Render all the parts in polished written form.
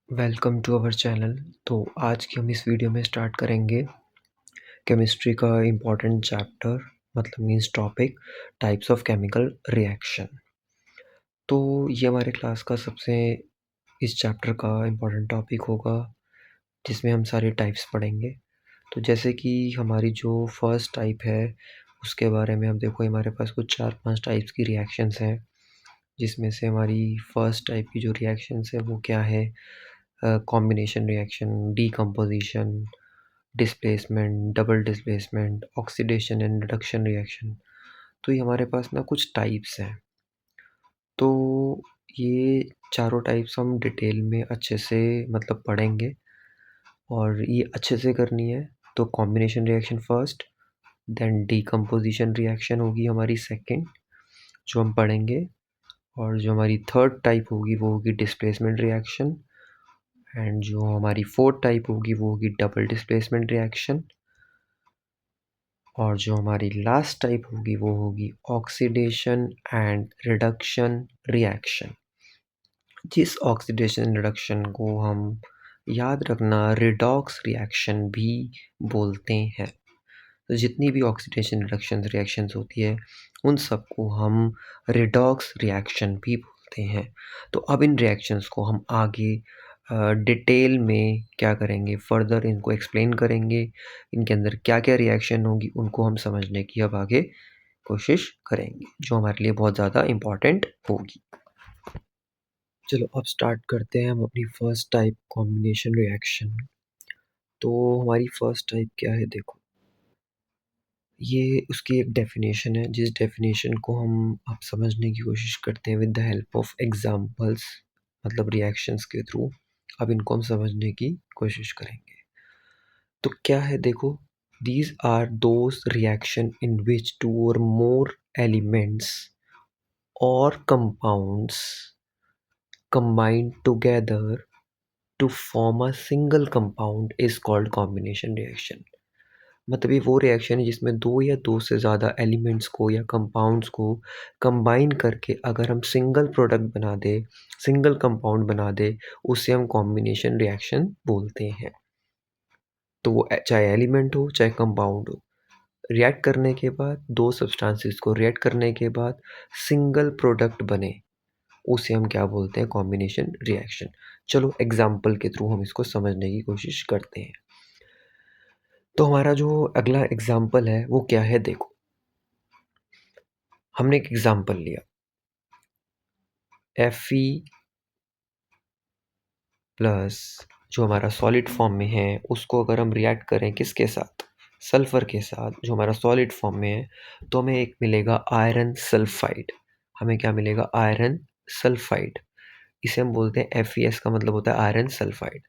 Welcome to our channel. तो आज की हम इस वीडियो में स्टार्ट करेंगे केमिस्ट्री का इम्पॉर्टेंट चैप्टर मतलब means topic types of chemical reaction. तो ये हमारे क्लास का सबसे इस चैप्टर का इम्पॉर्टेंट टॉपिक होगा जिसमें हम सारे टाइप्स पढ़ेंगे। तो जैसे कि हमारी जो फर्स्ट टाइप है उसके बारे में हम देखो हमारे पास कुछ 4-5 टाइप्स की रिएक्शंस हैं, जिसमें से हमारी फर्स्ट टाइप की जो रिएक्शंस है वो क्या है, combination reaction, decomposition, displacement, double displacement, oxidation and reduction reaction. तो ये हमारे पास ना कुछ टाइप्स हैं। तो ये चारों टाइप्स हम डिटेल में अच्छे से मतलब पढ़ेंगे और ये अच्छे से करनी है। तो combination reaction first, then decomposition reaction होगी हमारी सेकंड जो हम पढ़ेंगे, और जो हमारी थर्ड टाइप होगी वो होगी डिस्प्लेसमेंट रिएक्शन, एंड जो हमारी फोर्थ टाइप होगी वो होगी डबल डिस्प्लेसमेंट रिएक्शन, और जो हमारी लास्ट टाइप होगी वो होगी ऑक्सीडेशन एंड रिडक्शन रिएक्शन। जिस ऑक्सीडेशन रिडक्शन को हम याद रखना रिडॉक्स रिएक्शन भी बोलते हैं। तो जितनी भी ऑक्सीडेशन रिडक्शन रिएक्शंस होती है उन सबको हम रिडॉक्स रिएक्शन भी बोलते हैं। तो अब इन रिएक्शंस को हम आगे डिटेल में क्या करेंगे, फर्दर इनको एक्सप्लेन करेंगे, इनके अंदर क्या क्या रिएक्शन होगी उनको हम समझने की अब आगे कोशिश करेंगे, जो हमारे लिए बहुत ज़्यादा इम्पॉर्टेंट होगी। चलो अब स्टार्ट करते हैं हम अपनी फर्स्ट टाइप कॉम्बिनेशन रिएक्शन। तो हमारी फर्स्ट टाइप क्या है देखो, ये उसकी एक डेफिनेशन है जिस डेफिनेशन को हम अब समझने की कोशिश करते हैं with the help of examples, मतलब रिएक्शंस के थ्रू अब इनको हम समझने की कोशिश करेंगे। तो क्या है देखो, these are those reaction in which two or more elements or compounds combine together to form a single compound is called combination reaction। मतलब ये वो रिएक्शन है जिसमें दो या दो से ज़्यादा एलिमेंट्स को या कंपाउंड्स को कंबाइन करके अगर हम सिंगल प्रोडक्ट बना दे, सिंगल कंपाउंड बना दे, उसे हम कॉम्बिनेशन रिएक्शन बोलते हैं। तो वो चाहे एलिमेंट हो चाहे कंपाउंड हो, रिएक्ट करने के बाद दो सब्सटेंसेस को रिएक्ट करने के बाद सिंगल प्रोडक्ट बने, उसे हम क्या बोलते हैं, कॉम्बिनेशन रिएक्शन। चलो एग्जाम्पल के थ्रू हम इसको समझने की कोशिश करते हैं। तो हमारा जो अगला एग्जाम्पल है वो क्या है देखो, हमने एक एग्जाम्पल लिया Fe प्लस जो हमारा सॉलिड फॉर्म में है उसको अगर हम रिएक्ट करें किसके साथ, सल्फर के साथ जो हमारा सॉलिड फॉर्म में है, तो हमें एक मिलेगा आयरन सल्फाइड। हमें क्या मिलेगा, आयरन सल्फाइड। इसे हम बोलते हैं FeS का मतलब होता है आयरन सल्फाइड।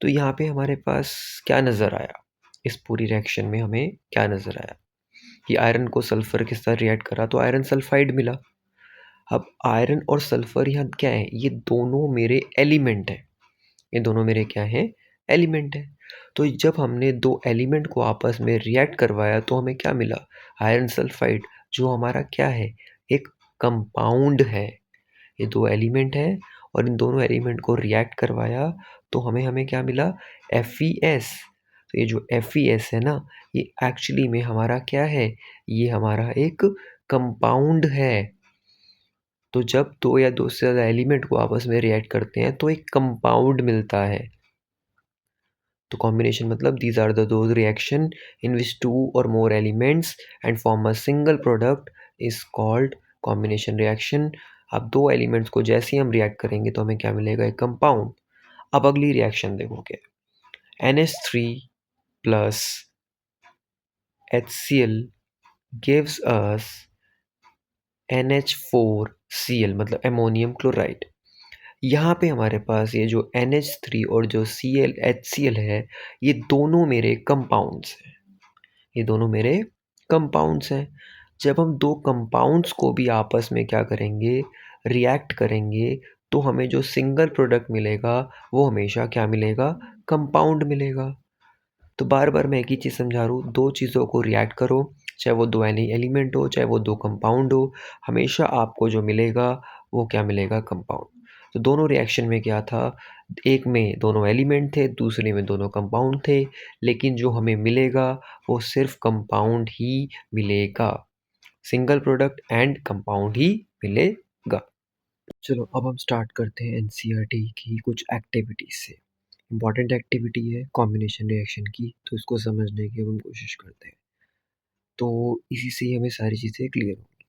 तो यहाँ पे हमारे पास क्या नज़र आया, इस पूरी रिएक्शन में हमें क्या नज़र आया कि आयरन को सल्फर के साथ रिएक्ट करा तो आयरन सल्फाइड मिला। अब आयरन और सल्फर यहाँ क्या है, ये दोनों मेरे एलिमेंट हैं, ये दोनों मेरे क्या हैं, एलिमेंट हैं। तो जब हमने दो एलिमेंट को आपस में रिएक्ट करवाया तो हमें क्या मिला, आयरन सल्फाइड, जो हमारा क्या है, एक कंपाउंड है। ये दो एलिमेंट हैं और इन दोनों एलिमेंट को रिएक्ट करवाया तो हमें हमें क्या मिला, FeS। तो ये जो FeS है ना, ये एक्चुअली में हमारा क्या है, ये हमारा एक कंपाउंड है। तो जब दो या दो से ज़्यादा एलिमेंट को आपस में रिएक्ट करते हैं तो एक कंपाउंड मिलता है। तो कॉम्बिनेशन मतलब these are the those reaction in which two or more elements and form a single product is called combination reaction. अब दो एलिमेंट्स को जैसे ही हम रिएक्ट करेंगे तो हमें क्या मिलेगा, एक कंपाउंड। अब अगली रिएक्शन देखोगे, NH3 plus HCl gives us NH4Cl मतलब अमोनियम क्लोराइड। यहाँ पे हमारे पास ये जो NH3 और जो HCl है, ये दोनों मेरे कंपाउंड्स हैं, ये दोनों मेरे कंपाउंड्स हैं। जब हम दो कंपाउंड्स को भी आपस में क्या करेंगे, रिएक्ट करेंगे, तो हमें जो सिंगल प्रोडक्ट मिलेगा वो हमेशा क्या मिलेगा, कंपाउंड मिलेगा। तो बार बार मैं एक ही चीज़ समझा रहा हूँ, दो चीज़ों को रिएक्ट करो, चाहे वो दो एलिमेंट हो चाहे वो दो कंपाउंड हो, हमेशा आपको जो मिलेगा वो क्या मिलेगा, कंपाउंड। तो दोनों रिएक्शन में क्या था, एक में दोनों एलिमेंट थे, दूसरे में दोनों कंपाउंड थे, लेकिन जो हमें मिलेगा वो सिर्फ कंपाउंड ही मिलेगा, सिंगल प्रोडक्ट एंड कंपाउंड ही मिलेगा। चलो अब हम स्टार्ट करते हैं एनसीईआरटी की कुछ एक्टिविटीज से। इम्पॉर्टेंट एक्टिविटी है कॉम्बिनेशन रिएक्शन की, तो इसको समझने की हम कोशिश करते हैं, तो इसी से ही हमें सारी चीज़ें क्लियर होंगी।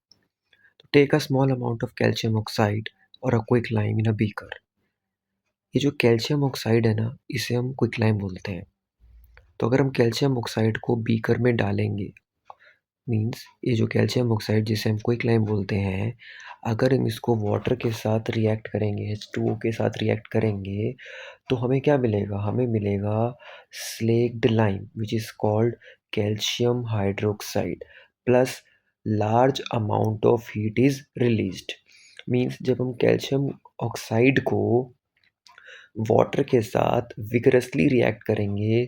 तो take a small amount of calcium oxide or a quick lime in a beaker. ये जो कैल्शियम ऑक्साइड है ना, इसे हम क्विक लाइम बोलते हैं। तो अगर हम कैल्शियम ऑक्साइड को बीकर में डालेंगे, मीन्स ये जो कैल्शियम ऑक्साइड जिसे हम क्विक लाइम बोलते हैं, अगर हम इसको वाटर के साथ रिएक्ट करेंगे, H2O के साथ रिएक्ट करेंगे, तो हमें क्या मिलेगा, हमें मिलेगा slaked lime which is called calcium hydroxide plus large amount of heat is released. Means जब हम कैल्शियम ऑक्साइड को वाटर के साथ विगरसली रिएक्ट करेंगे,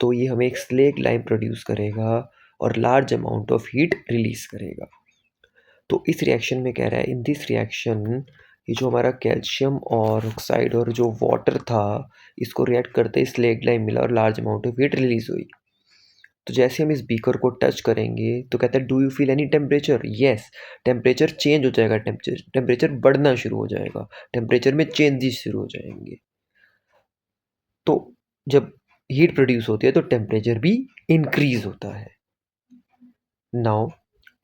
तो ये हमें एक स्लेक लाइम प्रोड्यूस करेगा और large amount of heat release करेगा। तो इस रिएक्शन में कह रहा है, इन दिस रिएक्शन ये जो हमारा कैल्शियम और ऑक्साइड और जो वाटर था, इसको रिएक्ट करते ही स्लेक लाइम मिला और large amount of heat release हुई। तो जैसे हम इस बीकर को टच करेंगे तो कहता है, do you feel any temperature? Yes, temperature change हो जाएगा, टेम्परेचर बढ़ना शुरू हो जाएगा, टेम्परेचर में चेंजेस शुरू हो जाएंगे। तो जब हीट प्रोड्यूस होती है तो टेम्परेचर भी इंक्रीज होता है। नाउ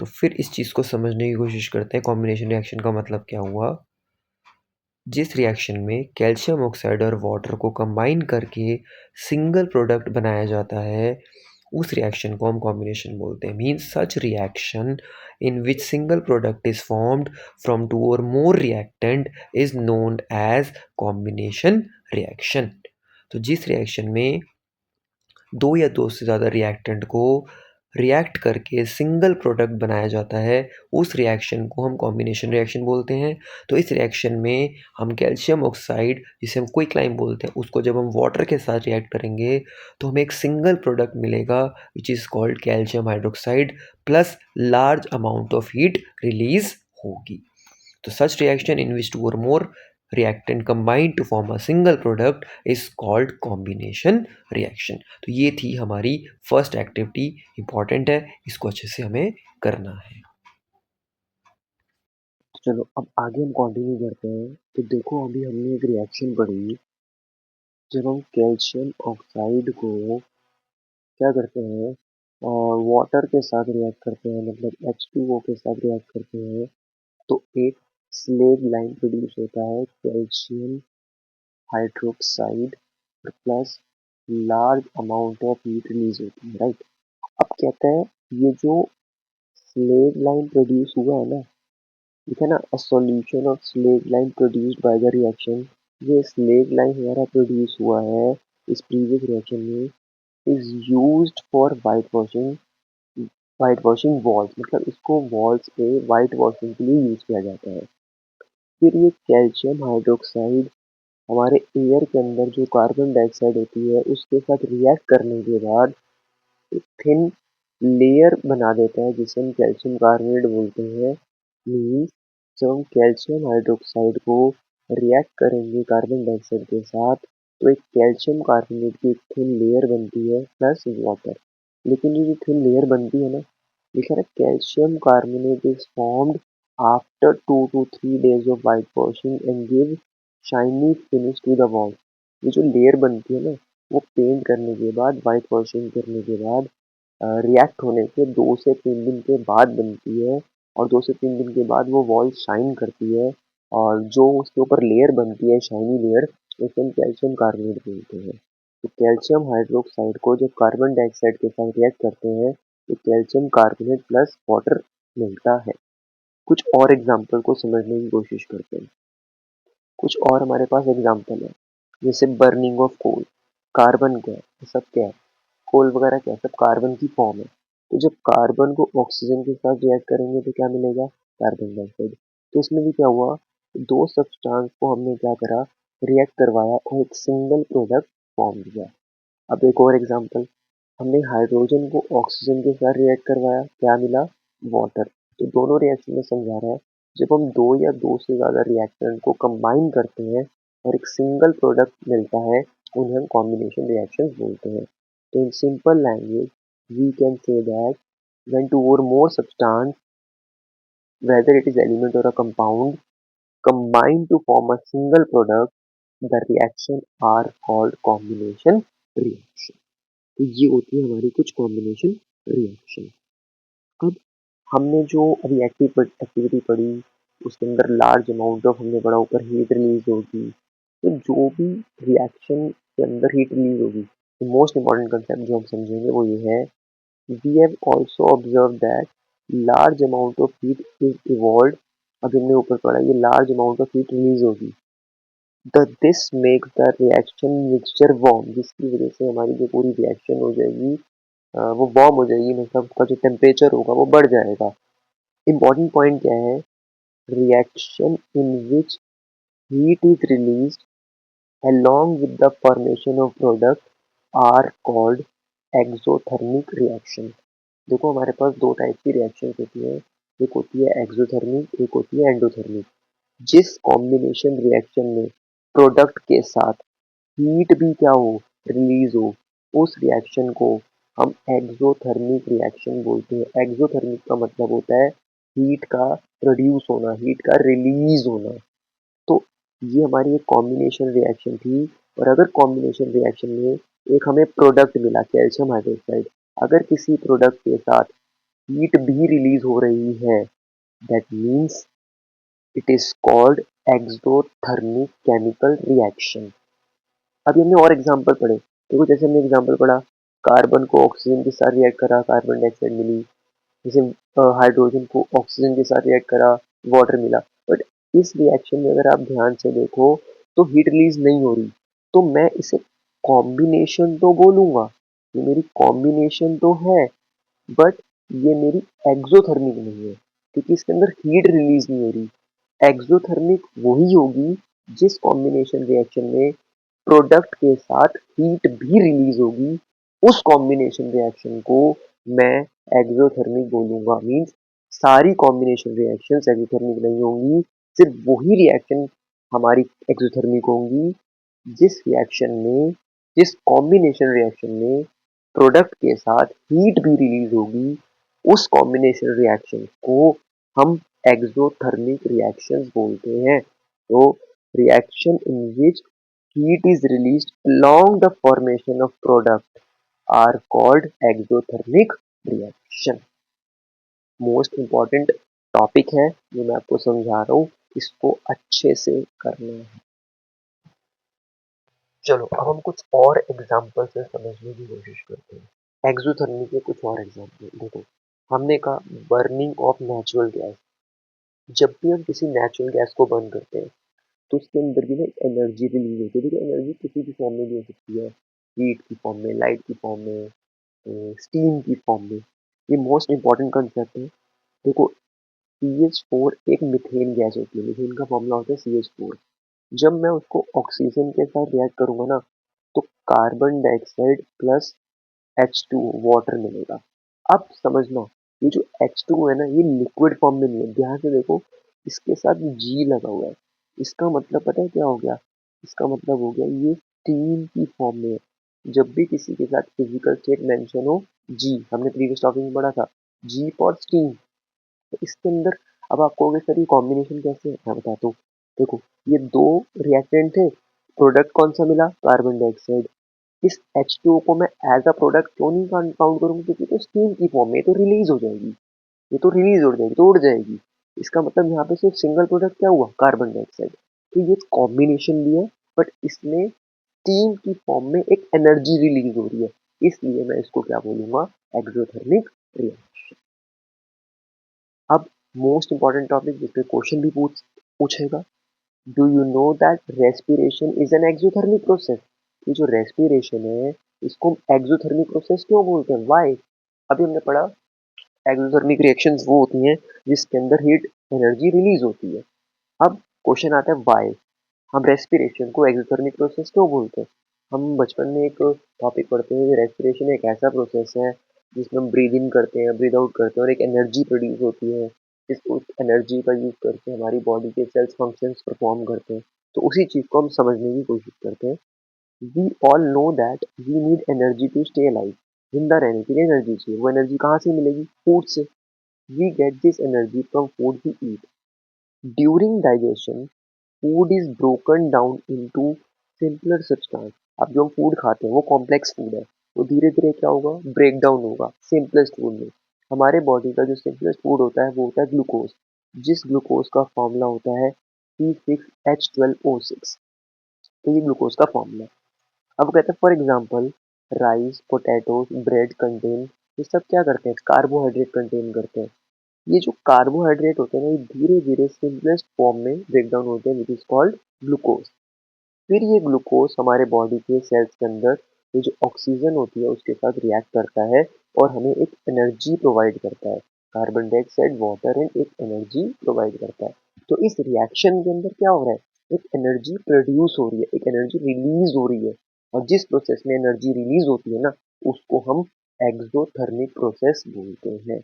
तो फिर इस चीज़ को समझने की कोशिश करते हैं, कॉम्बिनेशन रिएक्शन का मतलब क्या हुआ। जिस रिएक्शन में कैल्शियम ऑक्साइड और वाटर को कंबाइन करके सिंगल प्रोडक्ट बनाया जाता है, उस रिएक्शन को हम कॉम्बिनेशन बोलते हैं। Means such reaction in which single product is formed from two or more reactant is known as combination reaction. तो जिस रिएक्शन में दो या दो से ज़्यादा रिएक्टेंट को रिएक्ट करके सिंगल प्रोडक्ट बनाया जाता है, उस रिएक्शन को हम कॉम्बिनेशन रिएक्शन बोलते हैं। तो इस रिएक्शन में हम कैल्शियम ऑक्साइड जिसे हम क्विक लाइम बोलते हैं, उसको जब हम वाटर के साथ रिएक्ट करेंगे तो हमें एक सिंगल प्रोडक्ट मिलेगा which is called calcium hydroxide plus large amount of heat release होगी। तो such reaction in which two or more reactant combine to form a single product is called combination reaction। तो ये थी हमारी first activity, important है, इसको अच्छे से हमें करना है। चलो अब आगे हम कंटिन्यू करते हैं। तो देखो अभी हमने एक रिएक्शन पढ़ी, जब हम कैल्शियम ऑक्साइड को क्या करते हैं, वाटर के साथ रिएक्ट करते हैं, मतलब H2O के साथ रिएक्ट करते हैं, तो एक स्लेग लाइन प्रोड्यूस होता है, calcium hydroxide plus large amount of heat release होती है, राइट। अब कहता है ये जो स्लेग लाइन प्रोड्यूस हुआ है ना, ठीक है ना, a solution of slag line produced by the reaction. ये स्लेग लाइन हमारा प्रोड्यूस हुआ है इस प्रीवियस रिएक्शन में, is used for white washing walls, मतलब इसको वॉल्स पे वाइट वॉशिंग के लिए यूज किया जाता है। फिर ये कैल्शियम हाइड्रोक्साइड हमारे एयर के अंदर जो कार्बन डाइऑक्साइड होती है उसके साथ रिएक्ट करने के बाद एक थिन लेयर बना देता है जिसे हम कैल्शियम कार्बोनेट बोलते हैं। मीन्स जब हम कैल्शियम हाइड्रोक्साइड को रिएक्ट करेंगे कार्बन डाइऑक्साइड के साथ, तो एक कैल्शियम कार्बोनेट की एक थिन लेयर बनती है प्लस वाटर। लेकिन ये जो थिन लेयर बनती है ना, लिखा है calcium carbonate is formed after 2 to 3 days of white washing and give shiny finish to the wall. ये जो लेयर बनती है ना, वो पेंट करने के बाद, वाइट वॉशिंग करने के बाद, रिएक्ट होने के 2 से 3 दिन के बाद बनती है, और 2 से 3 दिन के बाद वो वॉल शाइन करती है, और जो उसके ऊपर लेयर बनती है शाइनी लेयर, उसे हम कैल्शियम कार्बोनेट बोलते हैं। तो कैल्शियम हाइड्रोक्साइड को जब कार्बन डाइऑक्साइड के साथ रिएक्ट करते हैं तो कैल्शियम कार्बोनेट प्लस वाटर मिलता है। कुछ और एग्जाम्पल को समझने की कोशिश करते हैं। कुछ और हमारे पास एग्जाम्पल है, जैसे बर्निंग ऑफ कोल। कार्बन क्या है, ये सब क्या है, कोल वगैरह क्या है, सब कार्बन की फॉर्म है। तो जब कार्बन को ऑक्सीजन के साथ रिएक्ट करेंगे तो क्या मिलेगा, कार्बन डाइऑक्साइड। तो इसमें भी क्या हुआ, दो सब्सटेंस को हमने क्या करा, रिएक्ट करवाया और एक सिंगल प्रोडक्ट फॉर्म किया। अब एक और एग्जांपल, हमने हाइड्रोजन को ऑक्सीजन के साथ रिएक्ट करवाया, क्या मिला, वाटर। तो दोनों रिएक्शन में समझा रहा है, जब हम 2 या 2 से ज़्यादा रिएक्टेंट को कंबाइन करते हैं और एक सिंगल प्रोडक्ट मिलता है, उन्हें हम कॉम्बिनेशन रिएक्शंस बोलते हैं। तो in simple language we can say that when two or more substance, whether it is element or a compound, combine to form a single product, the reaction are called combination reaction. तो ये होती है हमारी कुछ combination reaction. अब हमने जो अभी एक्टिविटी पढ़ी, उसके अंदर लार्ज अमाउंट ऑफ हमने पढ़ा, ऊपर हीट रिलीज होगी। तो जो भी रिएक्शन के अंदर हीट रिलीज होगी, मोस्ट इंपॉर्टेंट कंसेप्ट जो हम समझेंगे वो ये है, we have also observed that large amount of heat is evolved। अभी हमने ऊपर पढ़ा ये large amount of heat release होगी। This makes the reaction mixture warm, जिसकी वजह से हमारी जो पूरी रिएक्शन हो जाएगी वो वार्म हो जाएगी, मतलब उसका जो टेम्परेचर होगा वो बढ़ जाएगा। इम्पॉर्टेंट पॉइंट क्या है, reaction in which heat is released along with the formation of product are called exothermic reaction। देखो हमारे पास दो टाइप की रिएक्शन होती है, एक होती है एक्सोथर्मिक, एक होती है एंडोथर्मिक। जिस कॉम्बिनेशन रिएक्शन में प्रोडक्ट के साथ हीट भी क्या हो, रिलीज हो, उस रिएक्शन को हम एक्सोथर्मिक रिएक्शन बोलते हैं। एक्सोथर्मिक का मतलब होता है हीट का प्रोड्यूस होना, हीट का रिलीज होना। तो ये हमारी एक कॉम्बिनेशन रिएक्शन थी। और अगर कॉम्बिनेशन रिएक्शन में एक हमें प्रोडक्ट मिला कैल्शियम हाइड्रोक्साइड, अगर किसी प्रोडक्ट के साथ हीट भी रिलीज हो रही है, that means it is called exothermic chemical reaction. अभी हमने और एग्जांपल पढ़े, देखो जैसे हमने एग्जांपल पढ़ा, कार्बन को ऑक्सीजन के साथ रिएक्ट करा, कार्बन डाइऑक्साइड मिली। जैसे हाइड्रोजन को ऑक्सीजन के साथ रिएक्ट करा, वाटर मिला। बट इस रिएक्शन में अगर आप ध्यान से देखो तो हीट रिलीज नहीं हो रही, तो मैं इसे कॉम्बिनेशन तो बोलूंगा, ये मेरी कॉम्बिनेशन तो है, बट ये मेरी एक्सोथर्मिक नहीं है, क्योंकि इसके अंदर हीट रिलीज नहीं हो रही। एक्सोथर्मिक वही होगी जिस कॉम्बिनेशन रिएक्शन में प्रोडक्ट के साथ हीट भी रिलीज होगी, उस कॉम्बिनेशन रिएक्शन को मैं एक्सोथर्मिक बोलूंगा। मीन्स सारी कॉम्बिनेशन रिएक्शंस एक्सोथर्मिक नहीं होंगी, सिर्फ वही रिएक्शन हमारी एक्सोथर्मिक होंगी जिस कॉम्बिनेशन रिएक्शन में प्रोडक्ट के साथ हीट भी रिलीज होगी, उस कॉम्बिनेशन रिएक्शन को हम एक्सोथर्मिक रिएक्शंस बोलते हैं। तो reaction in which heat is released along the formation of product are called exothermic reaction। Most important topic है जो मैं आपको समझा रहा हूँ, इसको अच्छे से करना है। चलो अब हम कुछ और एग्जाम्पल से समझने की कोशिश करते हैं। एक्सोथर्मिक के कुछ और एग्जाम्पल देखो, हमने कहा बर्निंग ऑफ नेचुरल गैस। जब भी हम किसी नेचुरल गैस को बर्न करते हैं तो उसके अंदर भी ना एक एनर्जी रिलीज होती है। देखो एनर्जी किसी भी फॉर्म में भी हो सकती है, हीट की फॉर्म में, लाइट की फॉर्म में, स्टीम की फॉर्म में। ये मोस्ट इंपॉर्टेंट कंसेप्ट है। देखो CH4 एक मीथेन गैस होती है, मीथेन का फॉर्मूला होता है CH4। जब मैं उसको ऑक्सीजन के साथ रिएक्ट करूंगा ना, तो carbon dioxide plus H2 water मिलेगा। अब समझना, ये जो H2 है ना, ये लिक्विड फॉर्म में नहीं है। ध्यान से देखो, इसके साथ G लगा हुआ है। इसका मतलब पता है क्या हो गया? इसका मतलब हो गया ये स्टीम की फॉर्म में है। जब भी किसी के साथ फिजिकल स्टेट मेंशन हो, G, हमने प्रीवियस टॉपिक में पढ़ा था, G फॉर स्टीम। तो इसके अंदर अब आप कहोगे सर ये कॉम्बिनेशन कैसे है? मैं बताता हूँ। देखो ये दो रिएक्टेंट थे, प्रोडक्ट कौन सा मिला? Carbon dioxide. इस H2O को मैं एज अ प्रोडक्ट क्यों नहीं काउंट करूंगा? क्योंकि तो स्टीम की फॉर्म में ये तो रिलीज हो जाएगी, ये तो रिलीज हो जाएगी, तो उड़ जाएगी। इसका मतलब यहाँ पे सिर्फ सिंगल प्रोडक्ट क्या हुआ? Carbon dioxide. तो ये कॉम्बिनेशन भी है, बट इसमें स्टीम की फॉर्म में एक एनर्जी रिलीज हो रही है, इसलिए मैं इसको क्या बोलूंगा? Exothermic reaction. अब मोस्ट इंपॉर्टेंट टॉपिक जिसपे क्वेश्चन भी पूछेगा, do you know that respiration is an exothermic process? ये जो रेस्पिरेशन है इसको हम एक्सोथर्मिक प्रोसेस क्यों बोलते हैं? व्हाई? अभी हमने पढ़ा एक्सोथर्मिक रिएक्शंस वो होती हैं जिसके अंदर हीट एनर्जी रिलीज होती है। अब क्वेश्चन आता है व्हाई हम रेस्पिरेशन को एक्सोथर्मिक प्रोसेस क्यों बोलते हैं? हम बचपन में एक टॉपिक पढ़ते हैं, रेस्पिरेशन एक ऐसा प्रोसेस है जिसमें हम ब्रीद इन करते हैं, ब्रीद आउट करते हैं और एक एनर्जी प्रोड्यूस होती है। उस एनर्जी का यूज़ करके हमारी बॉडी के सेल्स फंक्शंस परफॉर्म करते हैं। तो उसी चीज़ को हम समझने की कोशिश करते हैं। We all know that we need energy to stay alive. जिंदा रहने के लिए एनर्जी चाहिए। वो एनर्जी कहाँ से मिलेगी? फूड से। We get this energy from food we eat. During digestion food is broken down into simpler substance. अब जो हम फूड खाते हैं वो कॉम्प्लेक्स फूड है। वो धीरे धीरे क्या होगा? ब्रेक डाउन होगा सिंपलेस्ट फूड में। हमारे बॉडी का जो सिंपलेस्ट फूड होता है वो होता है ग्लूकोज। जिस ग्लूकोज का फॉर्मूला होता है C6H12O6। तो ये ग्लूकोज का फॉर्मूला है। अब कहते हैं for example rice, potatoes, bread contain, ये सब क्या करते हैं? कार्बोहाइड्रेट कंटेन करते हैं। ये जो कार्बोहाइड्रेट होते हैं ना, ये धीरे धीरे सिंपलेस्ट फॉर्म में ब्रेक डाउन होते हैं विच इज कॉल्ड ग्लूकोज। फिर ये ग्लूकोज हमारे बॉडी के सेल्स के अंदर ये जो ऑक्सीजन होती है उसके साथ रिएक्ट करता है और हमें एक एनर्जी प्रोवाइड करता है। कार्बन डाइऑक्साइड, वाटर एंड एक एनर्जी प्रोवाइड करता है। तो इस रिएक्शन के अंदर क्या हो रहा है? एक एनर्जी प्रोड्यूस हो रही है, एक एनर्जी रिलीज हो रही है। और जिस प्रोसेस में एनर्जी रिलीज होती है ना, उसको हम एक्सोथर्मिक प्रोसेस बोलते हैं।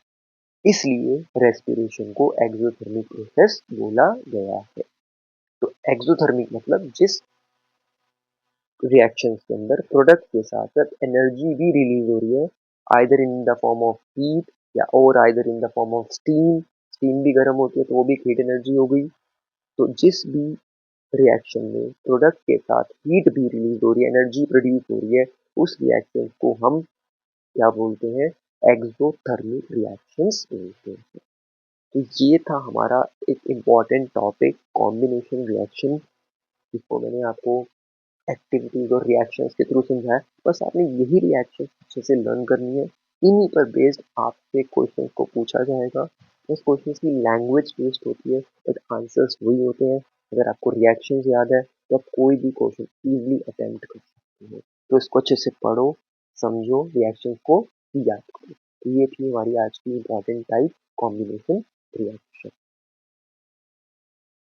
इसलिए रेस्पिरेशन को एक्सोथर्मिक प्रोसेस बोला गया है। तो एक्सोथर्मिक मतलब जिस रिएक्शंस के अंदर प्रोडक्ट के साथ साथ एनर्जी भी रिलीज हो रही है, either in the form of heat या और either in the form of steam. Steam भी गर्म होती है तो वो भी हीट एनर्जी हो गई। तो जिस भी रिएक्शन में प्रोडक्ट के साथ हीट भी रिलीज हो रही है, एनर्जी प्रोड्यूस हो रही है, उस रिएक्शन को हम क्या बोलते हैं? एक्सोथर्मिक रिएक्शंस बोलते हैं। तो ये था हमारा एक इम्पॉर्टेंट टॉपिक, कॉम्बिनेशन रिएक्शन, जिसको मैंने आपको एक्टिविटीज और रिएक्शंस के थ्रू समझाया। बस आपने यही रिएक्शन अच्छे से लर्न करनी है। इन्हीं पर बेस्ड आपसे क्वेश्चंस को पूछा जाएगा। बस क्वेश्चंस की लैंग्वेज टेस्ट होती है बट आंसर्स वही होते हैं। अगर आपको रिएक्शंस याद है तो आप कोई भी क्वेश्चन इजीली अटेम्प्ट कर सकते हो। तो इसको अच्छे से पढ़ो, समझो, रिएक्शंस को याद करो। तो ये थी हमारी आज की इम्पॉर्टेंट टाइप, कॉम्बिनेशन रिएक्शन।